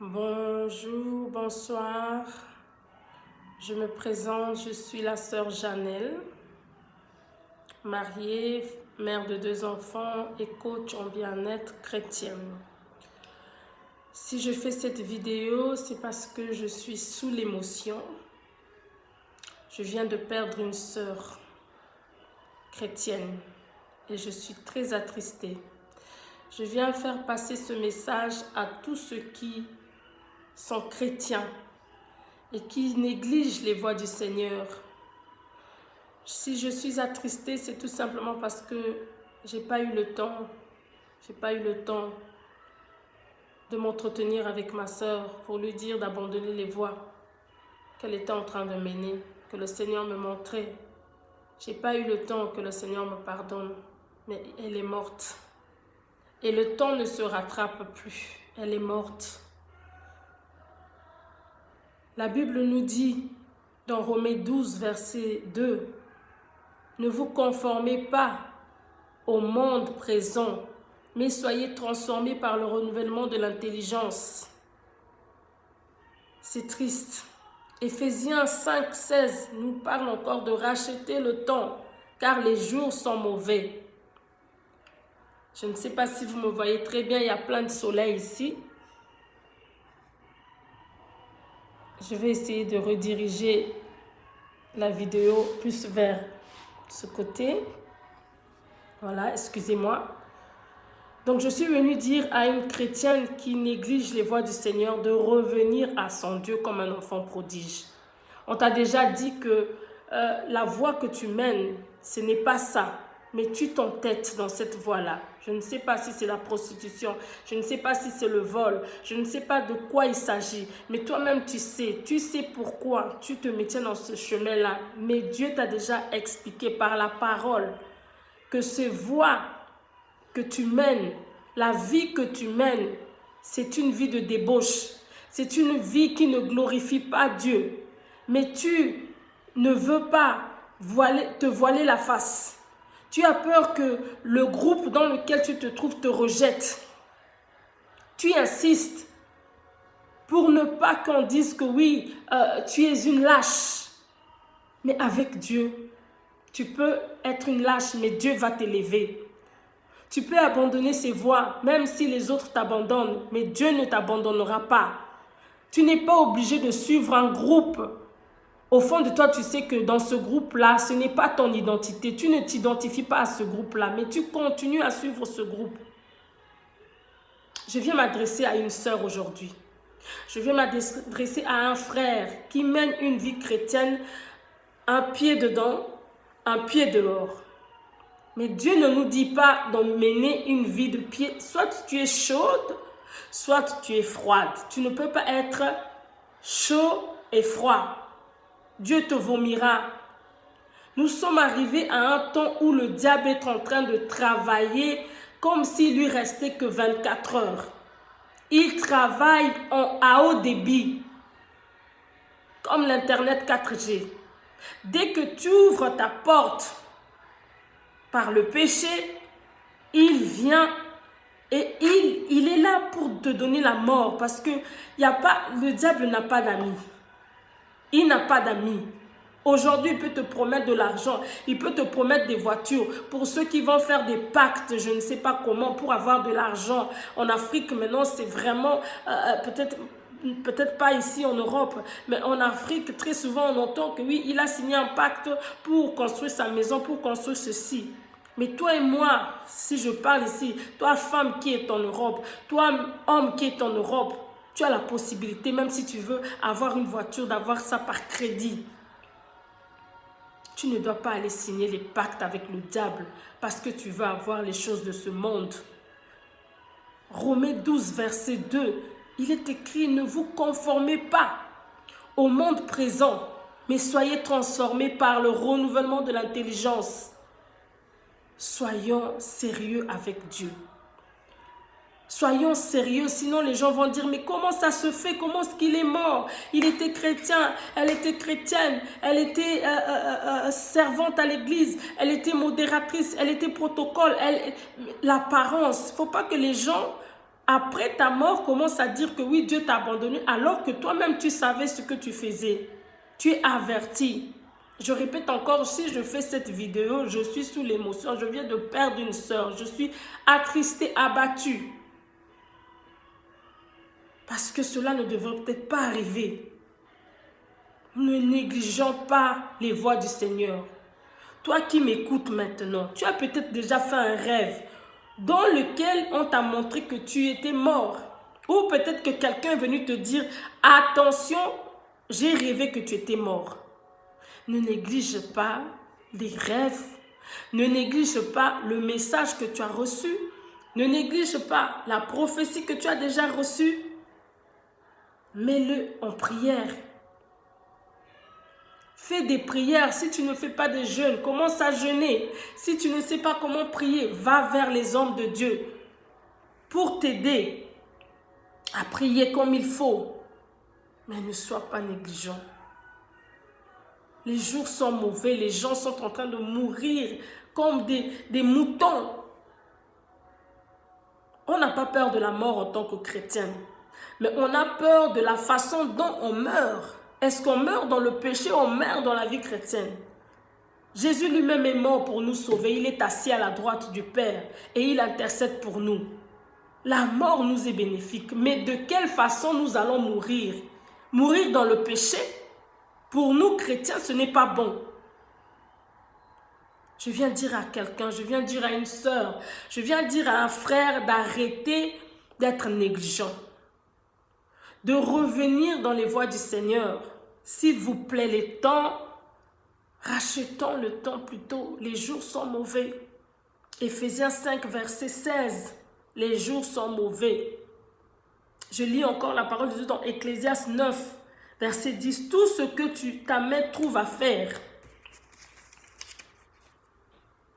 Bonjour, bonsoir. Je me présente, je suis la sœur Janelle, mariée, mère de 2 enfants et coach en bien-être chrétienne. Si je fais cette vidéo, c'est parce que je suis sous l'émotion. Je viens de perdre une sœur chrétienne et je suis très attristée. Je viens faire passer ce message à tous ceux qui sont chrétiens et qui négligent les voies du Seigneur. Si je suis attristée, c'est tout simplement parce que j'ai pas eu le temps de m'entretenir avec ma sœur pour lui dire d'abandonner les voies qu'elle était en train de mener, que le Seigneur me montrait. J'ai pas eu le temps, que le Seigneur me pardonne, mais elle est morte. Et le temps ne se rattrape plus, elle est morte. La Bible nous dit dans Romains 12, verset 2, « Ne vous conformez pas au monde présent, mais soyez transformés par le renouvellement de l'intelligence. » C'est triste. Éphésiens 5, 16 nous parle encore de racheter le temps, car les jours sont mauvais. Je ne sais pas si vous me voyez très bien, il y a plein de soleil ici. Je vais essayer de rediriger la vidéo plus vers ce côté. Voilà, excusez-moi. Donc, je suis venue dire à une chrétienne qui néglige les voies du Seigneur de revenir à son Dieu comme un enfant prodige. On t'a déjà dit que la voie que tu mènes, ce n'est pas ça. Mais tu t'entêtes dans cette voie-là. Je ne sais pas si c'est la prostitution, je ne sais pas si c'est le vol, je ne sais pas de quoi il s'agit. Mais toi-même, tu sais pourquoi tu te mettais dans ce chemin-là. Mais Dieu t'a déjà expliqué par la parole que ces voies que tu mènes, la vie que tu mènes, c'est une vie de débauche. C'est une vie qui ne glorifie pas Dieu. Mais tu ne veux pas te voiler la face. Tu as peur que le groupe dans lequel tu te trouves te rejette. Tu insistes pour ne pas qu'on dise que oui, tu es une lâche. Mais avec Dieu, tu peux être une lâche, mais Dieu va t'élever. Tu peux abandonner ces voies, même si les autres t'abandonnent, mais Dieu ne t'abandonnera pas. Tu n'es pas obligé de suivre un groupe. Au fond de toi, tu sais que dans ce groupe-là, ce n'est pas ton identité. Tu ne t'identifies pas à ce groupe-là, mais tu continues à suivre ce groupe. Je viens m'adresser à une sœur aujourd'hui. Je viens m'adresser à un frère qui mène une vie chrétienne, un pied dedans, un pied dehors. Mais Dieu ne nous dit pas de mener une vie de pied. Soit tu es chaude, soit tu es froide. Tu ne peux pas être chaud et froid. Dieu te vomira. Nous sommes arrivés à un temps où le diable est en train de travailler comme s'il lui restait que 24 heures. Il travaille à haut débit, comme l'Internet 4G. Dès que tu ouvres ta porte par le péché, il vient et il est là pour te donner la mort parce que le diable n'a pas d'amis. Il n'a pas d'amis. Aujourd'hui, il peut te promettre de l'argent, il peut te promettre des voitures. Pour ceux qui vont faire des pactes, je ne sais pas comment, pour avoir de l'argent. En Afrique, maintenant, c'est vraiment, peut-être pas ici en Europe, mais en Afrique, très souvent, on entend que oui, il a signé un pacte pour construire sa maison, pour construire ceci. Mais toi et moi, si je parle ici, toi femme qui est en Europe, toi homme qui est en Europe, tu as la possibilité, même si tu veux avoir une voiture, d'avoir ça par crédit. Tu ne dois pas aller signer les pactes avec le diable parce que tu veux avoir les choses de ce monde. Romains 12, verset 2, il est écrit, ne vous conformez pas au monde présent, mais soyez transformés par le renouvellement de l'intelligence. Soyons sérieux avec Dieu. Soyons sérieux, sinon les gens vont dire, mais comment ça se fait? Comment est-ce qu'il est mort? Il était chrétien, elle était chrétienne, elle était servante à l'église, elle était modératrice, elle était protocole, l'apparence. Il ne faut pas que les gens après ta mort, commence à dire que oui, Dieu t'a abandonné, alors que toi-même, tu savais ce que tu faisais. Tu es averti. Je répète encore, si je fais cette vidéo, je suis sous l'émotion. Je viens de perdre une sœur. Je suis attristée, abattue. Parce que cela ne devrait peut-être pas arriver. Ne négligeons pas les voies du Seigneur. Toi qui m'écoutes maintenant, tu as peut-être déjà fait un rêve dans lequel on t'a montré que tu étais mort. Ou peut-être que quelqu'un est venu te dire, attention, j'ai rêvé que tu étais mort. Ne néglige pas les rêves. Ne néglige pas le message que tu as reçu. Ne néglige pas la prophétie que tu as déjà reçue. Mets-le en prière. Fais des prières. Si tu ne fais pas de jeûne, commence à jeûner. Si tu ne sais pas comment prier, va vers les hommes de Dieu pour t'aider à prier comme il faut. Mais ne sois pas négligent. Les jours sont mauvais, les gens sont en train de mourir comme des moutons. On n'a pas peur de la mort en tant que chrétien, mais on a peur de la façon dont on meurt. Est-ce qu'on meurt dans le péché ou on meurt dans la vie chrétienne? Jésus lui-même est mort pour nous sauver. Il est assis à la droite du Père et il intercède pour nous. La mort nous est bénéfique, mais de quelle façon nous allons mourir? Mourir dans le péché? Pour nous chrétiens, ce n'est pas bon. Je viens dire à quelqu'un, je viens dire à une sœur, je viens dire à un frère d'arrêter d'être négligent, de revenir dans les voies du Seigneur. S'il vous plaît, les temps, rachetons le temps plutôt. Les jours sont mauvais. Éphésiens 5, verset 16. Les jours sont mauvais. Je lis encore la parole de Dieu dans Ecclésiaste 9, verset 10. Tout ce que ta main trouve à faire,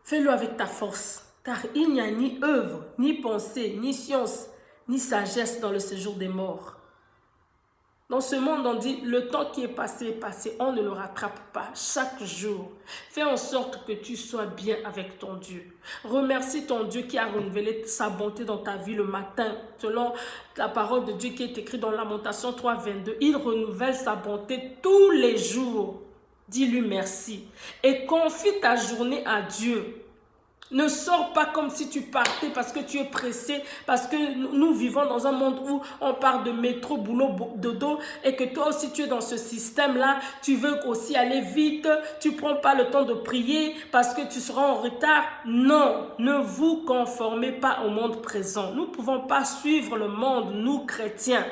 fais-le avec ta force, car il n'y a ni œuvre, ni pensée, ni science, ni sagesse dans le séjour des morts. Dans ce monde, on dit, le temps qui est passé, on ne le rattrape pas chaque jour. Fais en sorte que tu sois bien avec ton Dieu. Remercie ton Dieu qui a renouvelé sa bonté dans ta vie le matin. Selon la parole de Dieu qui est écrite dans Lamentation 3, 22, il renouvelle sa bonté tous les jours. Dis-lui merci et confie ta journée à Dieu. Ne sors pas comme si tu partais parce que tu es pressé, parce que nous vivons dans un monde où on part de métro, boulot, dodo, et que toi aussi tu es dans ce système-là, tu veux aussi aller vite, tu ne prends pas le temps de prier parce que tu seras en retard. Non, ne vous conformez pas au monde présent. Nous ne pouvons pas suivre le monde, nous chrétiens.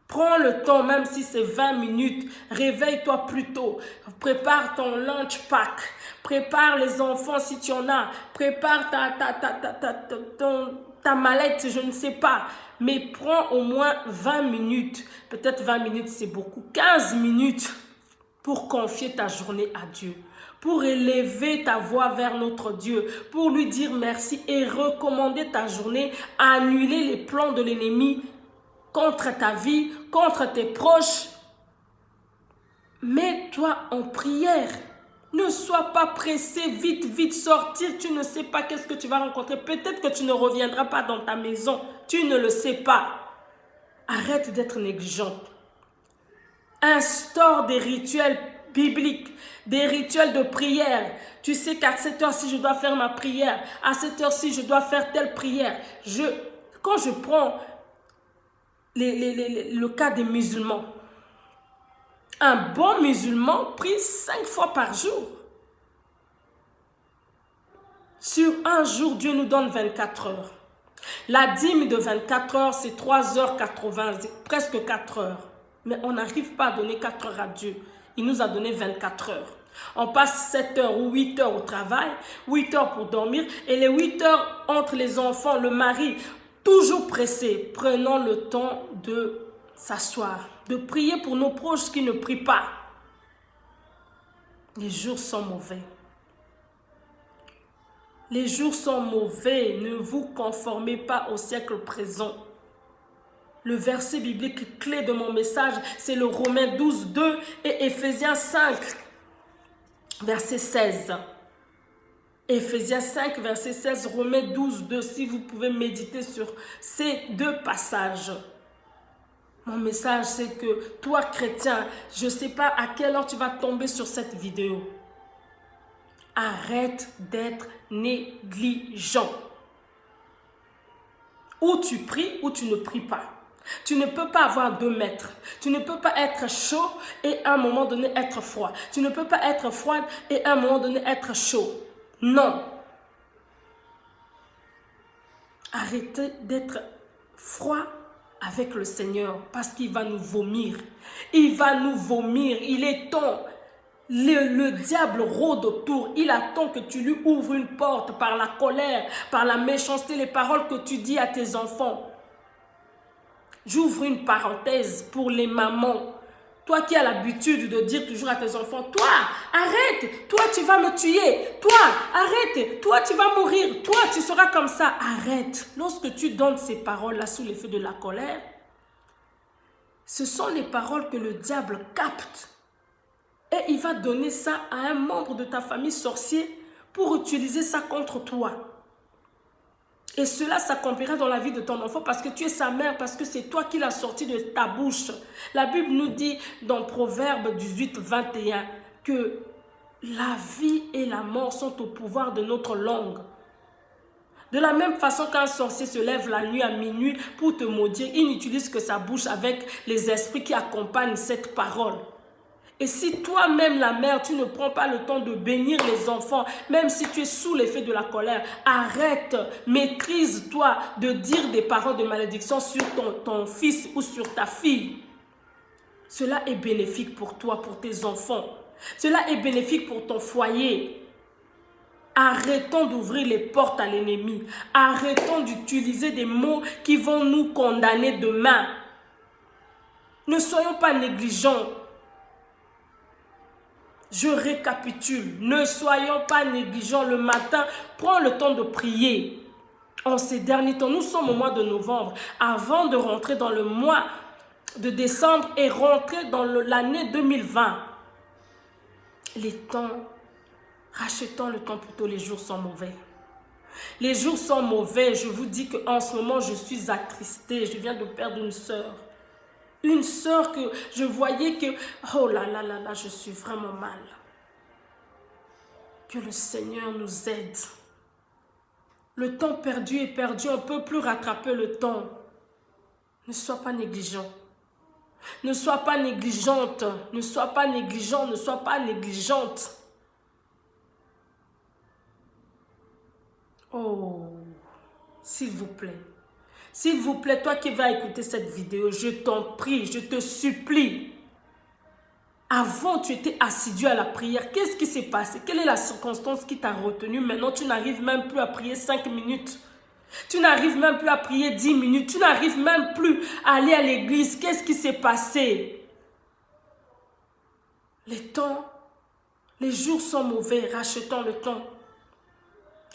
Prends le temps, même si c'est 20 minutes, réveille-toi plus tôt, prépare ton lunch pack, prépare les enfants si tu en as, prépare ta mallette, je ne sais pas, mais prends au moins 20 minutes, peut-être 20 minutes c'est beaucoup, 15 minutes pour confier ta journée à Dieu, pour élever ta voix vers notre Dieu, pour lui dire merci et recommander ta journée à annuler les plans de l'ennemi contre ta vie, contre tes proches. Mets-toi en prière. Ne sois pas pressé, vite sortir. Tu ne sais pas qu'est-ce que tu vas rencontrer. Peut-être que tu ne reviendras pas dans ta maison. Tu ne le sais pas. Arrête d'être négligent. Instaure des rituels bibliques, des rituels de prière. Tu sais qu'à cette heure-ci, je dois faire ma prière. À cette heure-ci, je dois faire telle prière. Quand je prends le cas des musulmans. Un bon musulman prie 5 fois par jour. Sur un jour, Dieu nous donne 24 heures. La dîme de 24 heures, c'est 3h80, presque 4 heures. Mais on n'arrive pas à donner 4 heures à Dieu. Il nous a donné 24 heures. On passe 7 heures ou 8 heures au travail, 8 heures pour dormir, et les 8 heures entre les enfants, le mari, toujours pressé. Prenons le temps de s'asseoir, de prier pour nos proches qui ne prient pas. Les jours sont mauvais. Les jours sont mauvais. Ne vous conformez pas au siècle présent. Le verset biblique clé de mon message, c'est le Romains 12, 2 et Éphésiens 5, verset 16. Éphésiens 5, verset 16, Romains 12, 2, si vous pouvez méditer sur ces deux passages. Mon message, c'est que toi, chrétien, je ne sais pas à quelle heure tu vas tomber sur cette vidéo. Arrête d'être négligent. Ou tu pries ou tu ne pries pas. Tu ne peux pas avoir 2 mètres. Tu ne peux pas être chaud et à un moment donné être froid. Tu ne peux pas être froid et à un moment donné être chaud. Non. Arrêtez d'être froid avec le Seigneur parce qu'il va nous vomir. Il va nous vomir. Il est temps. Le diable rôde autour. Il attend que tu lui ouvres une porte par la colère, par la méchanceté, les paroles que tu dis à tes enfants. J'ouvre une parenthèse pour les mamans. Toi qui as l'habitude de dire toujours à tes enfants, toi, arrête, toi tu vas me tuer, toi, arrête, toi tu vas mourir, toi tu seras comme ça, arrête. Lorsque tu donnes ces paroles-là sous l'effet de la colère, ce sont les paroles que le diable capte. Et il va donner ça à un membre de ta famille sorcier pour utiliser ça contre toi. Et cela s'accomplira dans la vie de ton enfant parce que tu es sa mère, parce que c'est toi qui l'as sorti de ta bouche. La Bible nous dit dans Proverbe 18, 21 que la vie et la mort sont au pouvoir de notre langue. De la même façon qu'un sorcier se lève la nuit à minuit pour te maudire, il n'utilise que sa bouche avec les esprits qui accompagnent cette parole. Et si toi-même, la mère, tu ne prends pas le temps de bénir les enfants, même si tu es sous l'effet de la colère, arrête, maîtrise-toi de dire des paroles de malédiction sur ton fils ou sur ta fille. Cela est bénéfique pour toi, pour tes enfants. Cela est bénéfique pour ton foyer. Arrêtons d'ouvrir les portes à l'ennemi. Arrêtons d'utiliser des mots qui vont nous condamner demain. Ne soyons pas négligents. Je récapitule, ne soyons pas négligents le matin, prends le temps de prier. En ces derniers temps, nous sommes au mois de novembre, avant de rentrer dans le mois de décembre et rentrer dans l'année 2020. Les temps, rachetons le temps plutôt, les jours sont mauvais. Les jours sont mauvais, je vous dis qu'en ce moment, je suis attristée, je viens de perdre une sœur. Une sœur que je voyais que, oh là là là là, je suis vraiment mal. Que le Seigneur nous aide. Le temps perdu est perdu, on ne peut plus rattraper le temps. Ne sois pas négligent. Ne sois pas négligente. Ne sois pas négligent, ne sois pas négligente. Oh, s'il vous plaît. S'il vous plaît, toi qui vas écouter cette vidéo, je t'en prie, je te supplie. Avant, tu étais assidu à la prière. Qu'est-ce qui s'est passé? Quelle est la circonstance qui t'a retenu? Maintenant, tu n'arrives même plus à prier 5 minutes. Tu n'arrives même plus à prier 10 minutes. Tu n'arrives même plus à aller à l'église. Qu'est-ce qui s'est passé? Les temps, les jours sont mauvais. Rachetons le temps.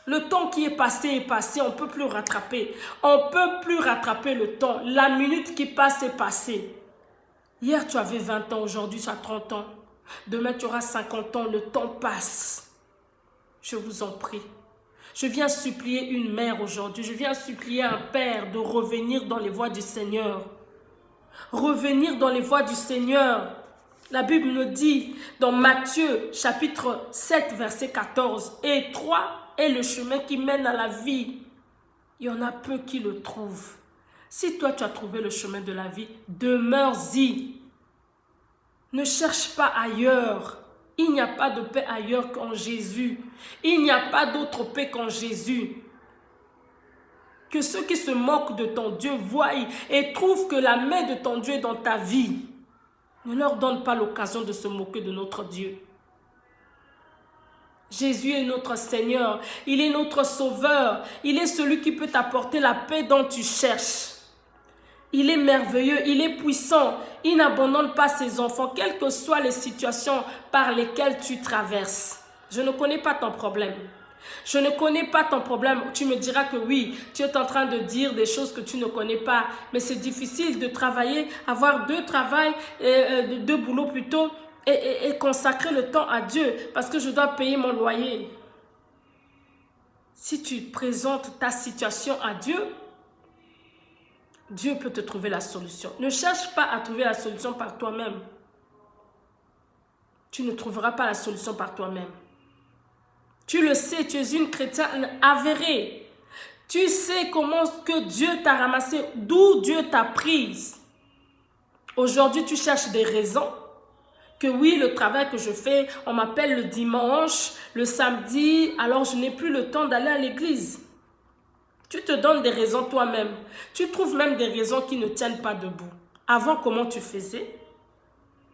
Le temps qui est passé, on ne peut plus rattraper. On ne peut plus rattraper le temps. La minute qui passe est passée. Hier, tu avais 20 ans, aujourd'hui, tu as 30 ans. Demain, tu auras 50 ans. Le temps passe. Je vous en prie. Je viens supplier une mère aujourd'hui. Je viens supplier un père de revenir dans les voies du Seigneur. Revenir dans les voies du Seigneur. La Bible nous dit dans Matthieu, chapitre 7, verset 14, « Et 3 est le chemin qui mène à la vie. Il y en a peu qui le trouvent. Si toi, tu as trouvé le chemin de la vie, demeure-y. Ne cherche pas ailleurs. Il n'y a pas de paix ailleurs qu'en Jésus. Il n'y a pas d'autre paix qu'en Jésus. Que ceux qui se moquent de ton Dieu voient et trouvent que la main de ton Dieu est dans ta vie. Ne leur donne pas l'occasion de se moquer de notre Dieu. Jésus est notre Seigneur, il est notre Sauveur, il est celui qui peut t'apporter la paix dont tu cherches. Il est merveilleux, il est puissant, il n'abandonne pas ses enfants, quelles que soient les situations par lesquelles tu traverses. Je ne connais pas ton problème. Je ne connais pas ton problème. Tu me diras que oui, tu es en train de dire des choses que tu ne connais pas, mais c'est difficile de travailler, avoir 2 travails, 2 boulots plutôt, et consacrer le temps à Dieu parce que je dois payer mon loyer. Si tu présentes ta situation à Dieu, Dieu peut te trouver la solution. Ne cherche pas à trouver la solution par toi-même. Tu ne trouveras pas la solution par toi-même. Tu le sais, tu es une chrétienne avérée. Tu sais comment que Dieu t'a ramassé, d'où Dieu t'a prise. Aujourd'hui, tu cherches des raisons. Que oui, le travail que je fais, on m'appelle le dimanche, le samedi, alors je n'ai plus le temps d'aller à l'église. Tu te donnes des raisons toi-même. Tu trouves même des raisons qui ne tiennent pas debout. Avant, comment tu faisais?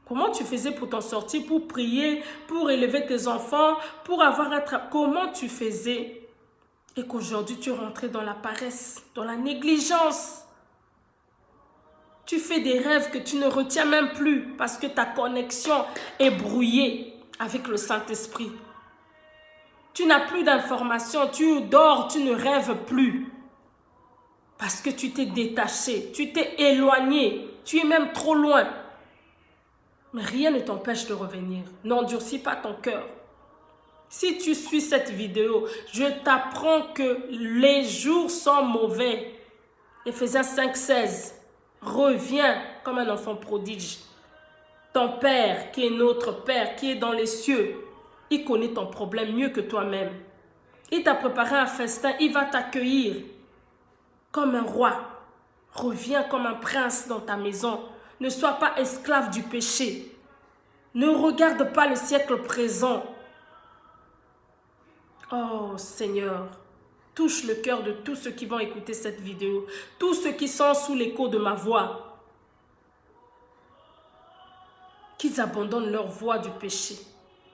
Comment tu faisais pour t'en sortir, pour prier, pour élever tes enfants, pour avoir un travail? Comment tu faisais? Et qu'aujourd'hui, tu es rentré dans la paresse, dans la négligence. Tu fais des rêves que tu ne retiens même plus parce que ta connexion est brouillée avec le Saint-Esprit. Tu n'as plus d'informations, tu dors, tu ne rêves plus. Parce que tu t'es détaché, tu t'es éloigné, tu es même trop loin. Mais rien ne t'empêche de revenir. N'endurcis pas ton cœur. Si tu suis cette vidéo, je t'apprends que les jours sont mauvais. Éphésiens 5,16. Reviens comme un enfant prodige. Ton Père, qui est notre Père, qui est dans les cieux, il connaît ton problème mieux que toi-même. Il t'a préparé un festin, il va t'accueillir comme un roi. Reviens comme un prince dans ta maison. Ne sois pas esclave du péché. Ne regarde pas le siècle présent. Oh Seigneur, touche le cœur de tous ceux qui vont écouter cette vidéo, tous ceux qui sont sous l'écho de ma voix. Qu'ils abandonnent leur voie du péché.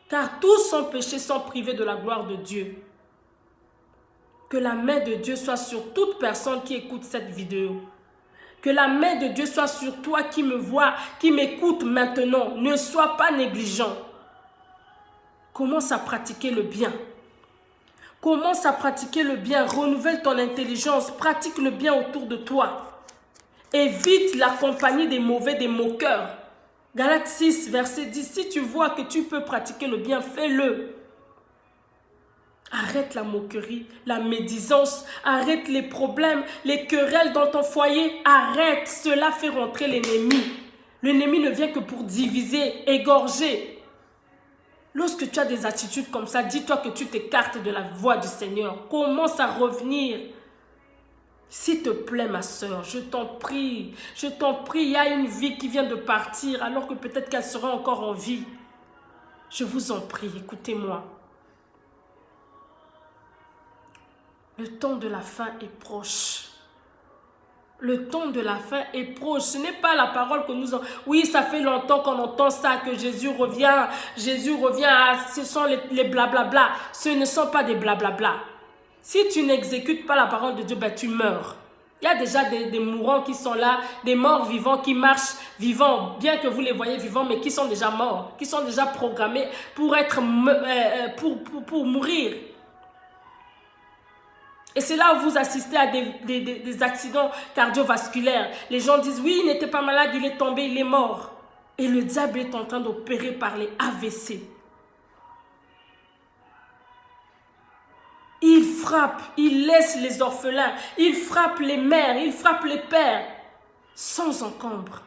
Car tous sans péché sont privés de la gloire de Dieu. Que la main de Dieu soit sur toute personne qui écoute cette vidéo. Que la main de Dieu soit sur toi qui me vois, qui m'écoute maintenant. Ne sois pas négligent. Commence à pratiquer le bien. Commence à pratiquer le bien. Renouvelle ton intelligence. Pratique le bien autour de toi. Évite la compagnie des mauvais, des moqueurs. Galates 6, verset 10. Si tu vois que tu peux pratiquer le bien, fais-le. Arrête la moquerie, la médisance, arrête les problèmes, les querelles dans ton foyer. Arrête, cela fait rentrer l'ennemi. L'ennemi ne vient que pour diviser, égorger. Lorsque tu as des attitudes comme ça, dis-toi que tu t'écartes de la voie du Seigneur. Commence à revenir. S'il te plaît, ma soeur, je t'en prie, il y a une vie qui vient de partir alors que peut-être qu'elle sera encore en vie. Je vous en prie, écoutez-moi. Le temps de la fin est proche. Le temps de la fin est proche. Ce n'est pas la parole que nous avons. Oui, ça fait longtemps qu'on entend ça, que Jésus revient. Jésus revient. Ce sont les blablabla. Ce ne sont pas des blablabla. Si tu n'exécutes pas la parole de Dieu, ben tu meurs. Il y a déjà des mourants qui sont là, des morts vivants qui marchent vivants, bien que vous les voyez vivants, mais qui sont déjà morts, qui sont déjà programmés pour pour mourir. Et c'est là où vous assistez à des accidents cardiovasculaires. Les gens disent, oui, il n'était pas malade, il est tombé, il est mort. Et le diable est en train d'opérer par les AVC. Il frappe, il laisse les orphelins, il frappe les mères, il frappe les pères, sans encombre.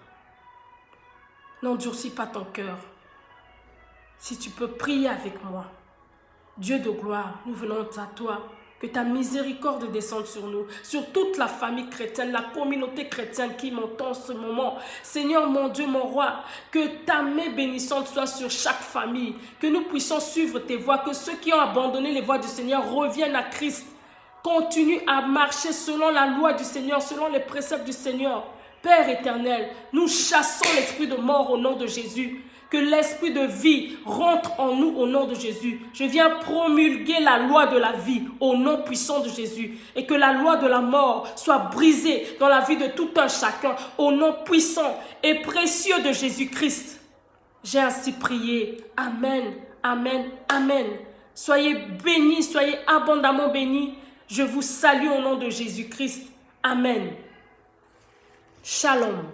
N'endurcis pas ton cœur. Si tu peux prier avec moi, Dieu de gloire, nous venons à toi. Que ta miséricorde descende sur nous, sur toute la famille chrétienne, la communauté chrétienne qui m'entend en ce moment. Seigneur, mon Dieu, mon roi, que ta main bénissante soit sur chaque famille, que nous puissions suivre tes voies, que ceux qui ont abandonné les voies du Seigneur reviennent à Christ, continuent à marcher selon la loi du Seigneur, selon les préceptes du Seigneur. Père éternel, nous chassons l'esprit de mort au nom de Jésus. Que l'esprit de vie rentre en nous au nom de Jésus. Je viens promulguer la loi de la vie au nom puissant de Jésus. Et que la loi de la mort soit brisée dans la vie de tout un chacun au nom puissant et précieux de Jésus-Christ. J'ai ainsi prié. Amen, amen, amen. Soyez bénis, soyez abondamment bénis. Je vous salue au nom de Jésus-Christ. Amen. Shalom.